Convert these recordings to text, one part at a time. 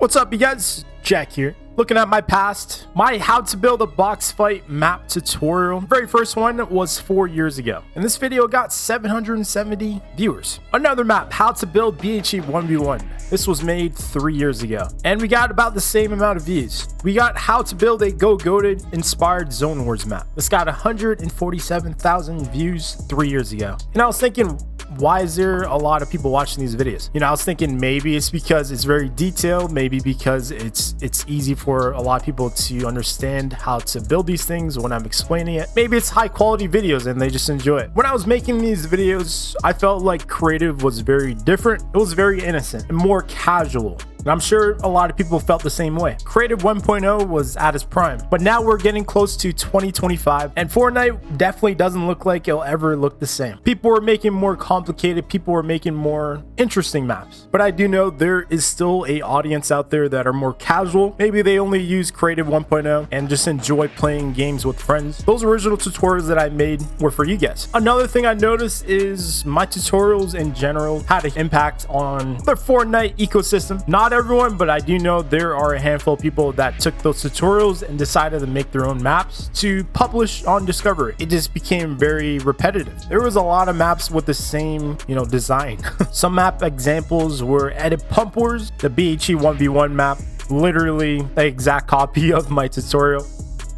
What's up, you guys? Jack here. Looking at my past, my how to build a box fight map tutorial. Very first one was 4 years ago, and this video got 770 viewers. Another map, how to build BHE 1v1. This was made 3 years ago, and we got about the same amount of views. We got how to build a Go Goated inspired Zone Wars map. This got 147,000 views 3 years ago. And I was thinking, why is there a lot of people watching these videos? You know, I was thinking maybe it's because it's very detailed, maybe because it's easy for a lot of people to understand how to build these things when I'm explaining it. Maybe it's high quality videos and they just enjoy it. When I was making these videos, I felt like creative was very different. It was very innocent and more casual. And I'm sure a lot of people felt the same way. Creative 1.0 was at its prime, but now we're getting close to 2025, and Fortnite definitely doesn't look like it'll ever look the same. People are making more complicated, people are making more interesting maps. But I do know there is still a audience out there that are more casual. Maybe they only use Creative 1.0 and just enjoy playing games with friends. Those original tutorials that I made were for you guys. Another thing I noticed is my tutorials in general had an impact on the Fortnite ecosystem. Not everyone, but I do know there are a handful of people that took those tutorials and decided to make their own maps to publish on Discovery. It just became very repetitive. There was a lot of maps with the same, design. Some map examples were Edit Pump Wars, the BHE 1v1 map, literally the exact copy of my tutorial.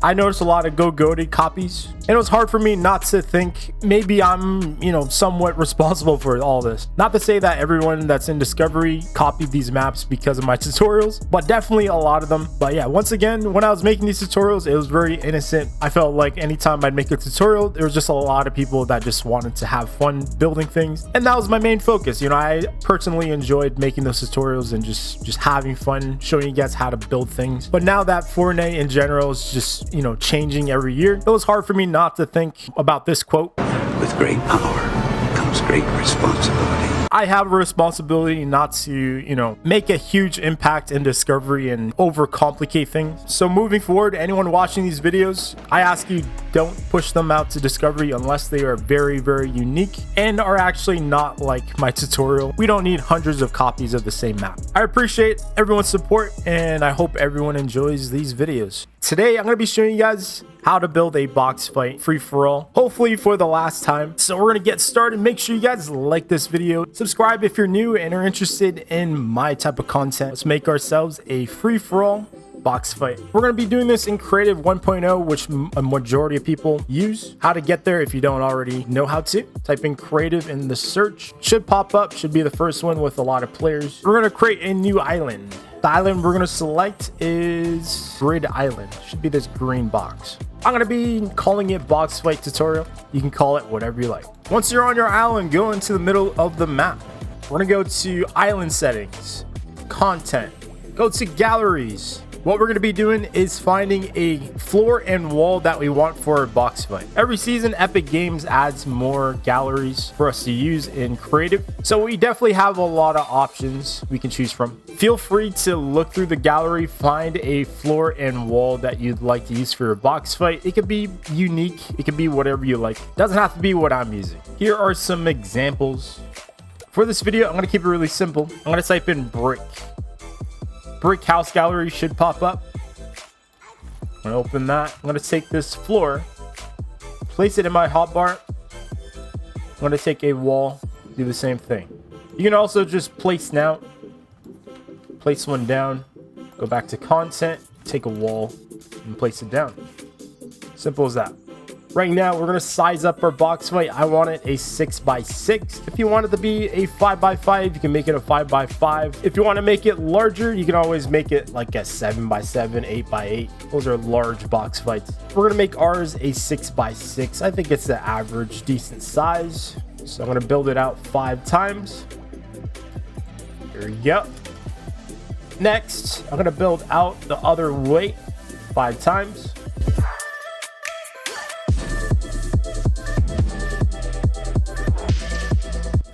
I noticed a lot of Go Goated copies, and it was hard for me not to think maybe I'm, somewhat responsible for all this. Not to say that everyone that's in Discovery copied these maps because of my tutorials, but definitely a lot of them. But yeah, once again, when I was making these tutorials, it was very innocent. I felt like anytime I'd make a tutorial, there was just a lot of people that just wanted to have fun building things, and that was my main focus. I personally enjoyed making those tutorials and just having fun, showing you guys how to build things. But now that Fortnite in general is just changing every year, it was hard for me not to think about this quote. With great power comes great responsibility. I have a responsibility not to, make a huge impact in Discovery and overcomplicate things. So moving forward, anyone watching these videos, I ask you, don't push them out to Discovery unless they are very, very unique and are actually not like my tutorial. We don't need hundreds of copies of the same map. I appreciate everyone's support, and I hope everyone enjoys these videos. Today, I'm going to be showing you guys how to build a box fight free-for-all, hopefully for the last time. So we're going to get started. Make sure you guys like this video, subscribe if you're new and are interested in my type of content. Let's make ourselves a free-for-all box fight. We're going to be doing this in Creative 1.0, which a majority of people use. How to get there if you don't already know how to. Type in Creative in the search. Should pop up, should be the first one with a lot of players. We're going to create a new island. The island we're going to select is Grid Island. Should be this green box. I'm going to be calling it Box Fight Tutorial. You can call it whatever you like. Once you're on your island, go into the middle of the map. We're going to go to Island Settings, Content, go to Galleries. What we're going to be doing is finding a floor and wall that we want for our box fight. Every season, Epic Games adds more galleries for us to use in Creative. So we definitely have a lot of options we can choose from. Feel free to look through the gallery, find a floor and wall that you'd like to use for your box fight. It could be unique. It could be whatever you like. It doesn't have to be what I'm using. Here are some examples. For this video, I'm going to keep it really simple. I'm going to type in brick. Brick house gallery should pop up. I'm gonna open that. I'm gonna take this floor, place it in my hotbar. I'm gonna take a wall, do the same thing. You can also just place one down, go back to content, take a wall and place it down. Simple as that. Right now, we're going to size up our box fight. I want it a 6x6. If you want it to be a 5x5, you can make it a 5x5. If you want to make it larger, you can always make it like a 7x7, 8x8. Those are large box fights. We're going to make ours a 6x6. I think it's the average, decent size. So I'm going to build it out 5 times. Here we go. Next, I'm going to build out the other way 5 times.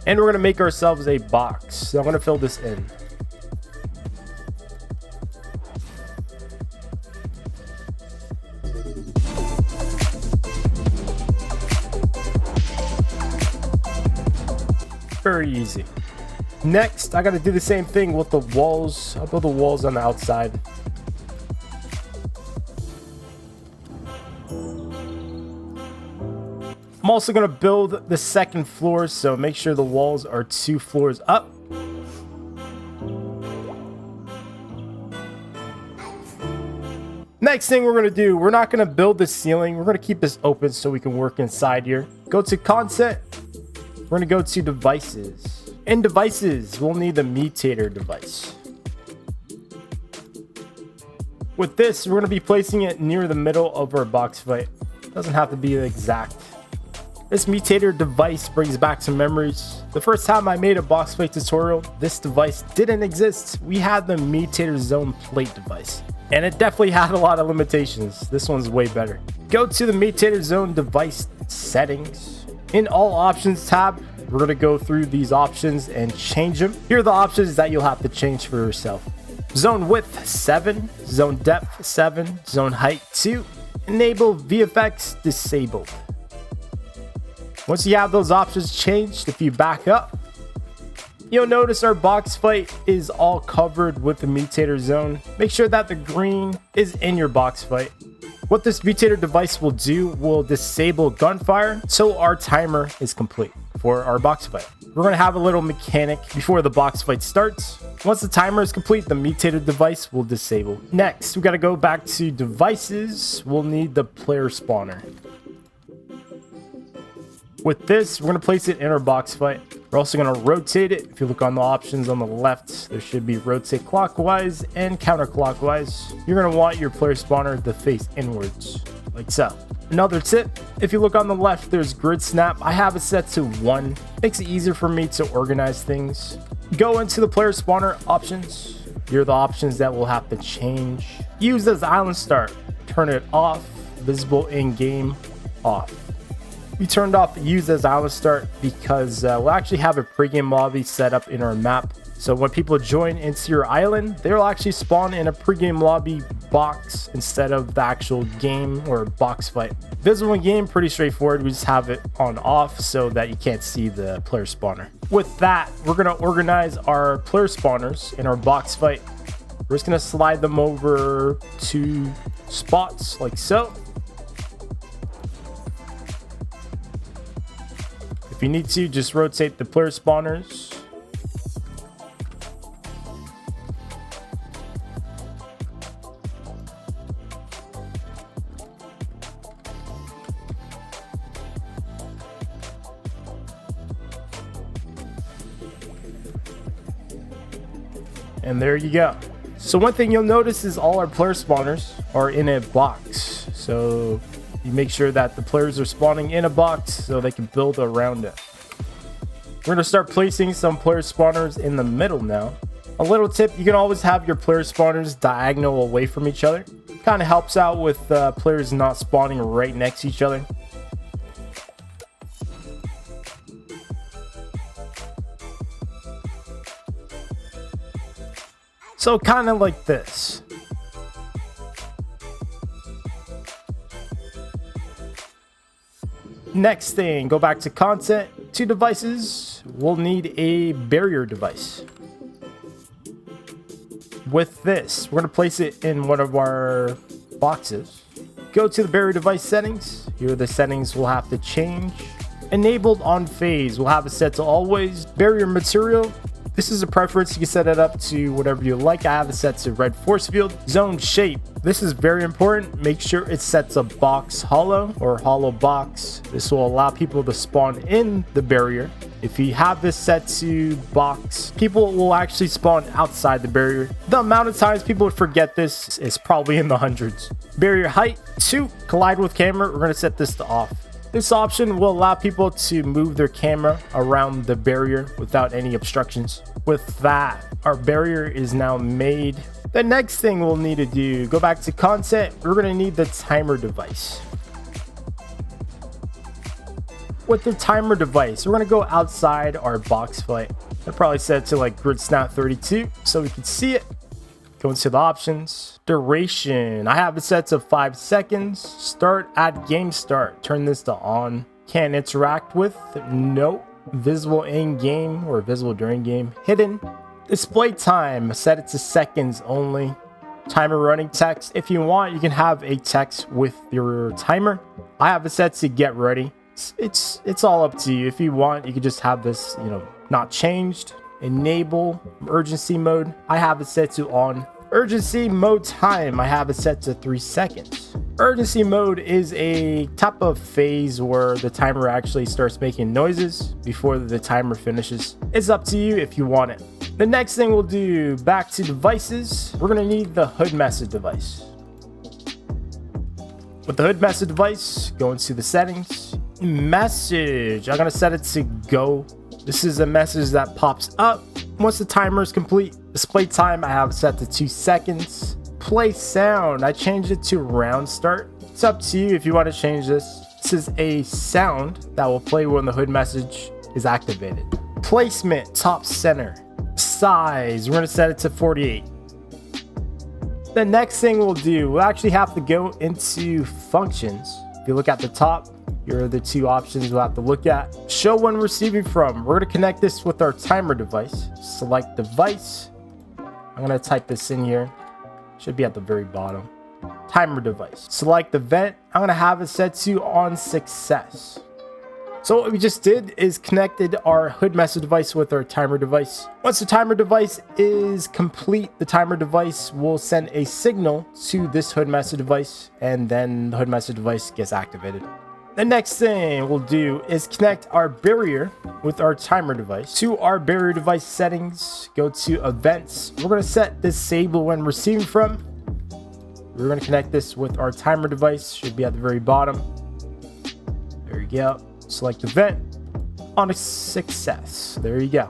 And we're going to make ourselves a box. So I'm going to fill this in. Very easy. Next, I got to do the same thing with the walls. I'll build the walls on the outside. I'm also going to build the second floor, so make sure the walls are 2 floors up. Next thing we're going to do, we're not going to build the ceiling. We're going to keep this open so we can work inside here. Go to content. We're going to go to devices. In devices, we'll need the Mutator device. With this, we're going to be placing it near the middle of our box fight. Doesn't have to be exact. This Mutator device brings back some memories. The first time I made a box fight tutorial, this device didn't exist. We had the Mutator Zone plate device, and it definitely had a lot of limitations. This one's way better. Go to the Mutator Zone device settings. In all options tab, we're going to go through these options and change them. Here are the options that you'll have to change for yourself. Zone width 7, zone depth 7, zone height 2, enable VFX disabled. Once you have those options changed, if you back up, you'll notice our box fight is all covered with the Mutator Zone. Make sure that the green is in your box fight. What this Mutator device will do will disable gunfire so our timer is complete for our box fight. We're going to have a little mechanic before the box fight starts. Once the timer is complete, the Mutator device will disable. Next, we got to go back to devices. We'll need the player spawner. With this, we're going to place it in our box fight. We're also going to rotate it. If you look on the options on the left, there should be rotate clockwise and counterclockwise. You're going to want your player spawner to face inwards, like so. Another tip, if you look on the left, there's grid snap. I have it set to 1. Makes it easier for me to organize things. Go into the player spawner options. Here are the options that we'll have to change. Use as island start. Turn it off. Visible in game off. We turned off use as island start because we'll actually have a pregame lobby set up in our map. So when people join into your island, they'll actually spawn in a pregame lobby box instead of the actual game or box fight. Visible in game, pretty straightforward. We just have it on off so that you can't see the player spawner. With that, we're going to organize our player spawners in our box fight. We're just going to slide them over to spots like so. If you need to, just rotate the player spawners. And there you go. So one thing you'll notice is all our player spawners are in a box. So you make sure that the players are spawning in a box so they can build around it. We're going to start placing some player spawners in the middle now. A little tip, you can always have your player spawners diagonal away from each other. Kind of helps out with players not spawning right next to each other. So kind of like this. Next thing, go back to content, to devices. We'll need a barrier device. With this, we're going to place it in one of our boxes. Go to the barrier device settings. Here are the settings we'll have to change. Enabled on phase, we'll have it set to always. Barrier material, this is a preference. You can set it up to whatever you like. I have it set to red force field. Zone shape, this is very important. Make sure it's set to box hollow or hollow box. This will allow people to spawn in the barrier. If you have this set to box, people will actually spawn outside the barrier. The amount of times people would forget this is probably in the hundreds. Barrier height 2, collide with camera. We're going to set this to off. This option will allow people to move their camera around the barrier without any obstructions. With that, our barrier is now made. The next thing we'll need to do, go back to content. We're going to need the timer device. With the timer device, we're going to go outside our box fight. I'll probably set it to like grid snap 32 so we can see it. Go into the options. Duration, I have it set to 5 seconds. Start at game start. Turn this to on. Can't interact with, no. visible in game or visible during game. Hidden. Display time, set it to seconds only. Timer running text. If you want, you can have a text with your timer. I have it set to get ready. It's all up to you. If you want, you can just have this, not changed. Enable urgency mode. I have it set to on. Urgency mode time, I have it set to 3 seconds. Urgency mode is a type of phase where the timer actually starts making noises before the timer finishes. It's up to you if you want it. The next thing we'll do, back to devices, we're gonna need the hood message device. With the hood message device, go into the settings, message, I'm gonna set it to go. This is a message that pops up once the timer is complete. Display time, I have it set to 2 seconds. Play sound, I changed it to round start. It's up to you if you want to change this. This is a sound that will play when the hood message is activated. Placement, top center. Size, we're going to set it to 48. The next thing we'll do, we'll actually have to go into functions. If you look at the top, here are the 2 options we'll have to look at. Show when receiving from. We're going to connect this with our timer device. Select device. I'm going to type this in here. Should be at the very bottom. Timer device. Select event. I'm going to have it set to on success. So what we just did is connected our hood message device with our timer device. Once the timer device is complete, the timer device will send a signal to this hood message device, and then the hood message device gets activated. The next thing we'll do is connect our barrier with our timer device. To our barrier device settings, go to events. We're going to set disable when receiving from. We're going to connect this with our timer device. Should be at the very bottom. There you go. Select event on a success. There you go.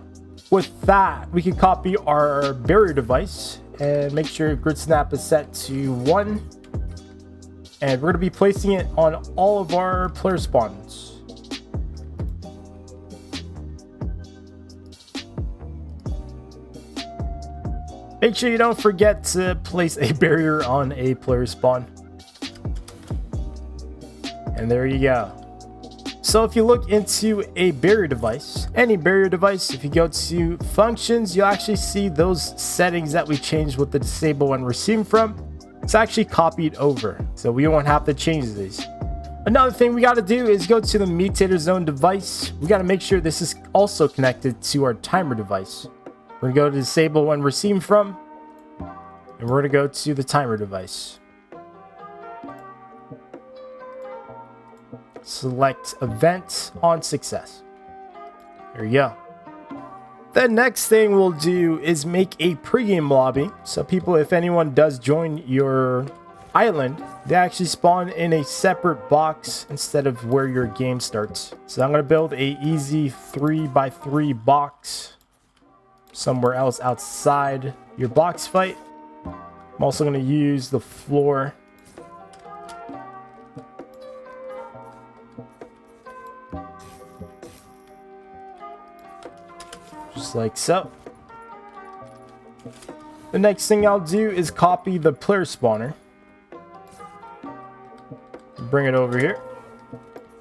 With that, we can copy our barrier device and make sure grid snap is set to 1. And we're going to be placing it on all of our player spawns. Make sure you don't forget to place a barrier on a player spawn. And there you go. So if you look into a barrier device, any barrier device, if you go to functions, you'll actually see those settings that we changed with the disable when receiving from. It's actually copied over, so we won't have to change these. Another thing we got to do is go to the Mutator Zone device. We got to make sure this is also connected to our timer device. We're going to go to disable when receiving from, and we're going to go to the timer device. Select event on success. There you go. The next thing we'll do is make a pregame lobby. So people, if anyone does join your island, they actually spawn in a separate box instead of where your game starts. So I'm going to build a easy 3x3 box somewhere else outside your box fight. I'm also going to use the floor. Just like so. The next thing I'll do is copy the player spawner. Bring it over here.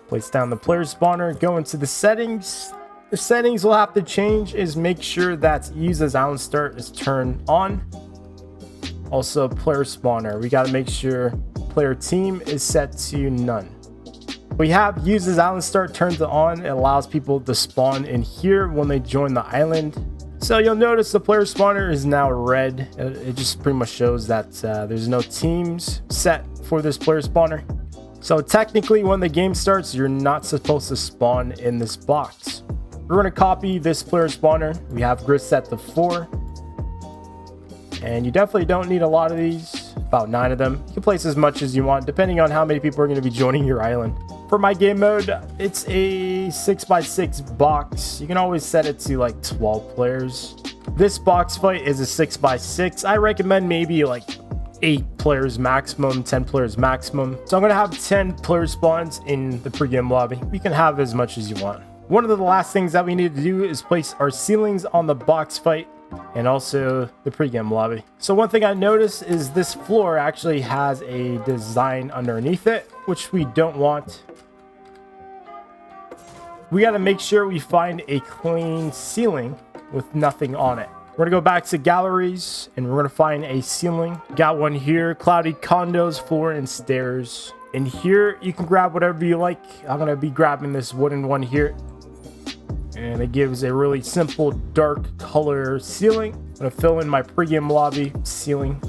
Place down the player spawner. Go into the settings. The settings we'll have to change is make sure that use as island start is turned on. Also player spawner. We got to make sure player team is set to none. We have use as island start turned on. It allows people to spawn in here when they join the island. So you'll notice the player spawner is now red. It just pretty much shows that there's no teams set for this player spawner. So technically when the game starts, you're not supposed to spawn in this box. We're going to copy this player spawner. We have grid set to 4. And you definitely don't need a lot of these, about 9 of them. You can place as much as you want, depending on how many people are going to be joining your island. For my game mode, it's a 6x6 box. You can always set it to like 12 players. This box fight is a 6x6. I recommend maybe like 8 players maximum, 10 players maximum. So I'm going to have 10 player spawns in the pregame lobby. You can have as much as you want. One of the last things that we need to do is place our ceilings on the box fight and also the pregame lobby. So one thing I noticed is this floor actually has a design underneath it, which we don't want. we got to make sure we find a clean ceiling with nothing on it. We're gonna go back to galleries and we're gonna find a ceiling. Got one here, cloudy condos, floor and stairs. And here you can grab whatever you like. I'm gonna be grabbing this wooden one here. And it gives a really simple dark color ceiling. I'm gonna fill in my pregame lobby ceiling.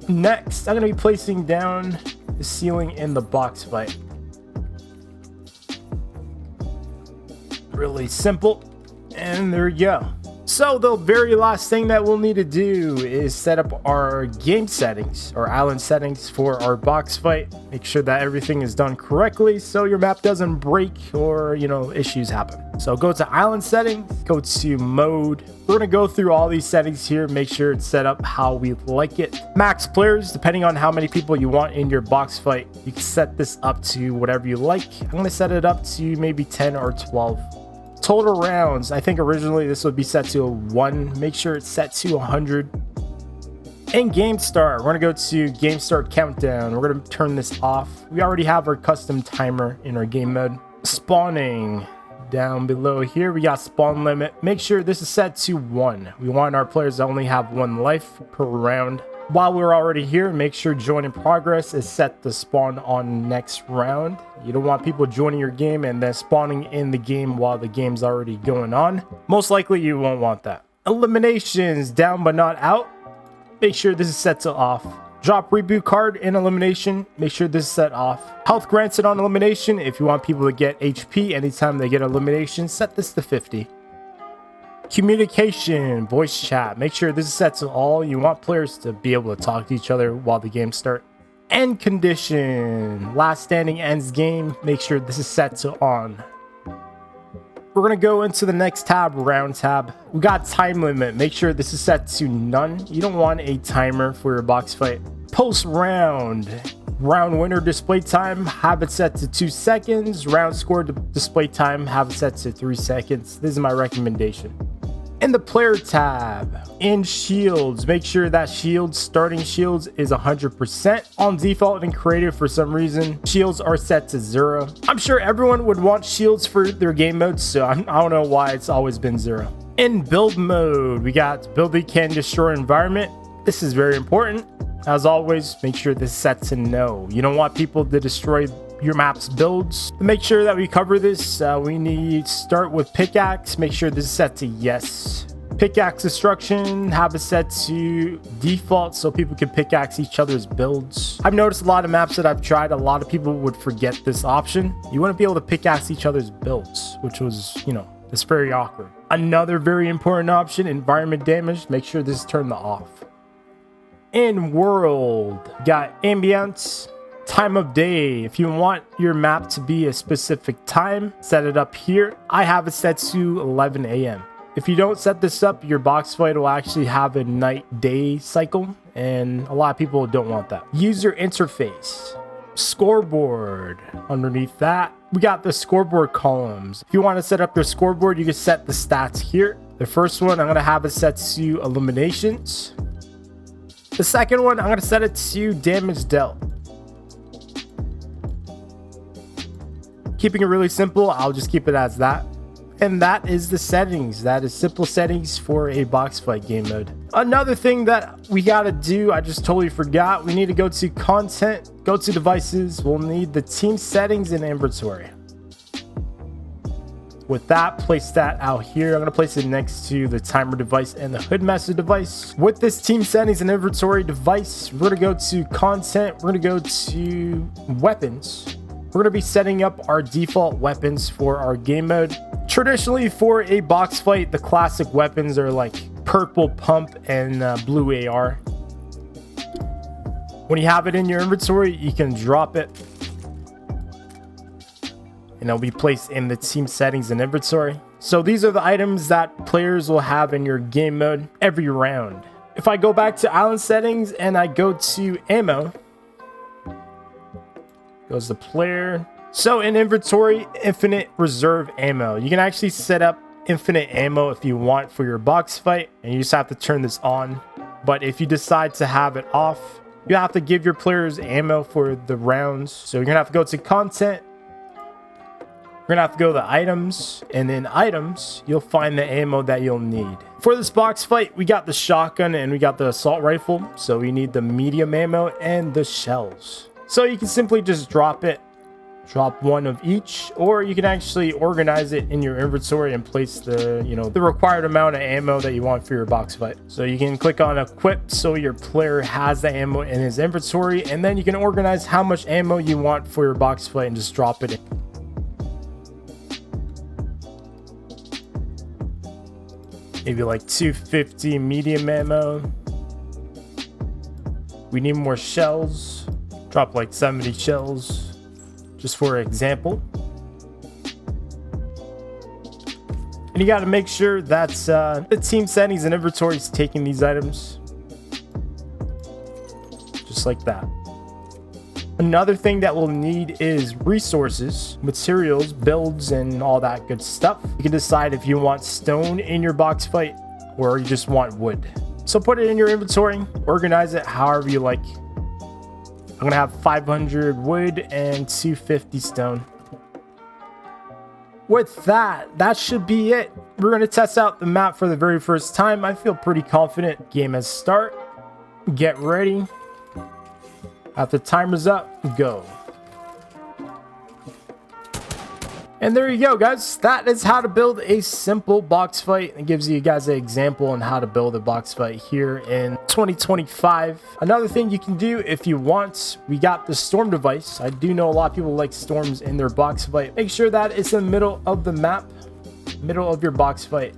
Next, I'm gonna be placing down the ceiling in the box fight. Really simple. And there you go. So the very last thing that we'll need to do is set up our game settings or island settings for our box fight. Make sure that everything is done correctly so your map doesn't break or, issues happen. So go to island settings, go to mode. We're going to go through all these settings here, make sure it's set up how we like it. Max players, depending on how many people you want in your box fight, you can set this up to whatever you like. I'm going to set it up to maybe 10 or 12. Total rounds, I think originally this would be set to a 1. Make sure it's set to 100. And game start, we're gonna go to game start countdown. We're gonna turn this off. We already have our custom timer in our game mode. Spawning, down below here we got spawn limit. Make sure this is set to 1. We want our players to only have 1 life per round. While we're already here, make sure join in progress is set to spawn on next round. You don't want people joining your game and then spawning in the game while the game's already going on. Most likely you won't want that. Eliminations, down but not out. Make sure this is set to off. Drop reboot card in elimination. Make sure this is set off. Health granted on elimination. If you want people to get HP anytime they get elimination, set this to 50. Communication, voice chat. Make sure this is set to all. You want players to be able to talk to each other while the game starts. End condition, last standing ends game. Make sure this is set to on. We're gonna go into the next tab, round tab. We got time limit. Make sure this is set to none. You don't want a timer for your box fight. Post round. Round winner display time, have it set to 2 seconds. Round score display time, have it set to 3 seconds. This is my recommendation. In the player tab, in shields, make sure that shields, starting shields is 100%. On default and creative, for some reason, shields are set to 0. I'm sure everyone would want shields for their game modes, so I don't know why it's always been 0. In build mode, we got building can destroy environment. This is very important. As always, make sure this is set to no. You don't want people to destroy your map's builds. To make sure that we cover this, we need start with pickaxe. Make sure this is set to yes. Pickaxe destruction, have it set to default so people can pickaxe each other's builds. I've noticed a lot of maps that I've tried, a lot of people would forget this option. You want to be able to pickaxe each other's builds, which was, it's very awkward. Another very important option, environment damage. Make sure this is turned off. In world, got ambience, time of day. If you want your map to be a specific time, set it up here. I have it set to 11 a.m. If you don't set this up, your box fight will actually have a night-day cycle, and a lot of people don't want that. User interface, scoreboard. Underneath that, we got the scoreboard columns. If you want to set up your scoreboard, you can set the stats here. The first one, I'm going to have it set to eliminations. The second one, I'm going to set it to damage dealt. Keeping it really simple, I'll just keep it as that. And that is the settings. That is simple settings for a box fight game mode. Another thing that we got to do, I just totally forgot. We need to go to content, go to devices. We'll need the team settings and inventory. With that, place that out here. I'm going to place it next to the timer device and the hoodmaster device. With this team settings and inventory device, we're going to go to content. We're going to go to weapons. We're going to be setting up our default weapons for our game mode. Traditionally, for a box fight, the classic weapons are like purple pump and blue AR. When you have it in your inventory, you can drop it. And it'll be placed in the team settings and inventory. So these are the items that players will have in your game mode every round. If I go back to island settings and I go to ammo, goes the player. So in inventory, infinite reserve ammo. You can actually set up infinite ammo if you want for your box fight, and you just have to turn this on. But if you decide to have it off, you have to give your players ammo for the rounds. So you're gonna have to go to content, We're gonna have to go to items, and in items, you'll find the ammo that you'll need. For this box fight, we got the shotgun and we got the assault rifle. So we need the medium ammo and the shells. So you can simply just drop it. Drop one of each, or you can actually organize it in your inventory and place the, the required amount of ammo that you want for your box fight. So you can click on equip so your player has the ammo in his inventory, and then you can organize how much ammo you want for your box fight and just drop it in. Maybe like 250 medium ammo. We need more shells. Drop like 70 shells. Just for example. And you got to make sure that the team settings and inventory is taking these items. Just like that. Another thing that we'll need is resources, materials, builds, and all that good stuff. You can decide if you want stone in your box fight or you just want wood. So put it in your inventory, organize it however you like. I'm gonna have 500 wood and 250 stone. With that should be it. We're gonna test out the map for the very first time. I feel pretty confident. Game has start. Get ready. After timer's up, go. And there you go, guys. That is how to build a simple box fight. It gives you guys an example on how to build a box fight here in 2025. Another thing you can do if you want, we got the storm device. I do know a lot of people like storms in their box fight. Make sure that it's in the middle of the map, middle of your box fight.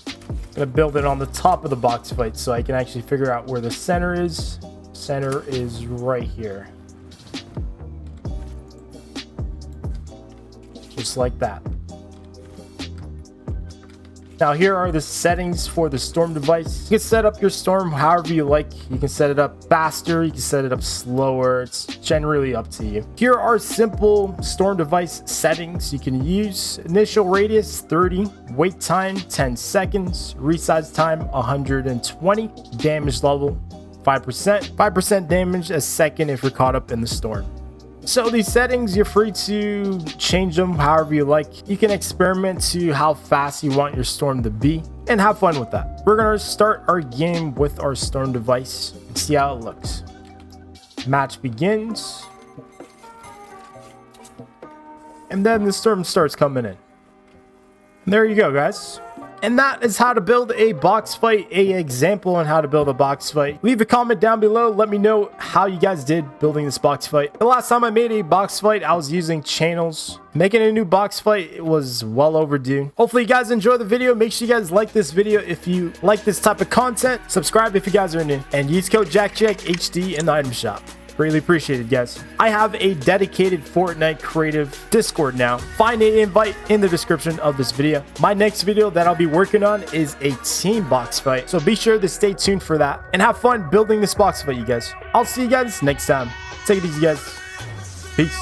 I'm gonna build it on the top of the box fight so I can actually figure out where the center is. Center is right here. Just like that. Now here are the settings for the storm device. You can set up your storm however you like. You can set it up faster, you can set it up slower. It's generally up to you. Here are simple storm device settings you can use. Initial radius 30, wait time 10 seconds, resize time 120, damage level 5% damage a second if you're caught up in the storm. So these settings, you're free to change them however you like. You can experiment to how fast you want your storm to be and have fun with that. We're gonna start our game with our storm device and see how it looks. Match begins. And then the storm starts coming in. And there you go, guys. And that is how to build a box fight, an example on how to build a box fight. Leave a comment down below. Let me know how you guys did building this box fight. The last time I made a box fight, I was using channels. Making a new box fight, it was well overdue. Hopefully you guys enjoy the video. Make sure you guys like this video if you like this type of content. Subscribe if you guys are new. And use code JackjackHD in the item shop. Greatly appreciated, guys. I have a dedicated Fortnite creative Discord now. Find an invite in the description of this video. My next video that I'll be working on is a team box fight. So be sure to stay tuned for that and have fun building this box fight, you guys. I'll see you guys next time. Take it easy, guys. Peace.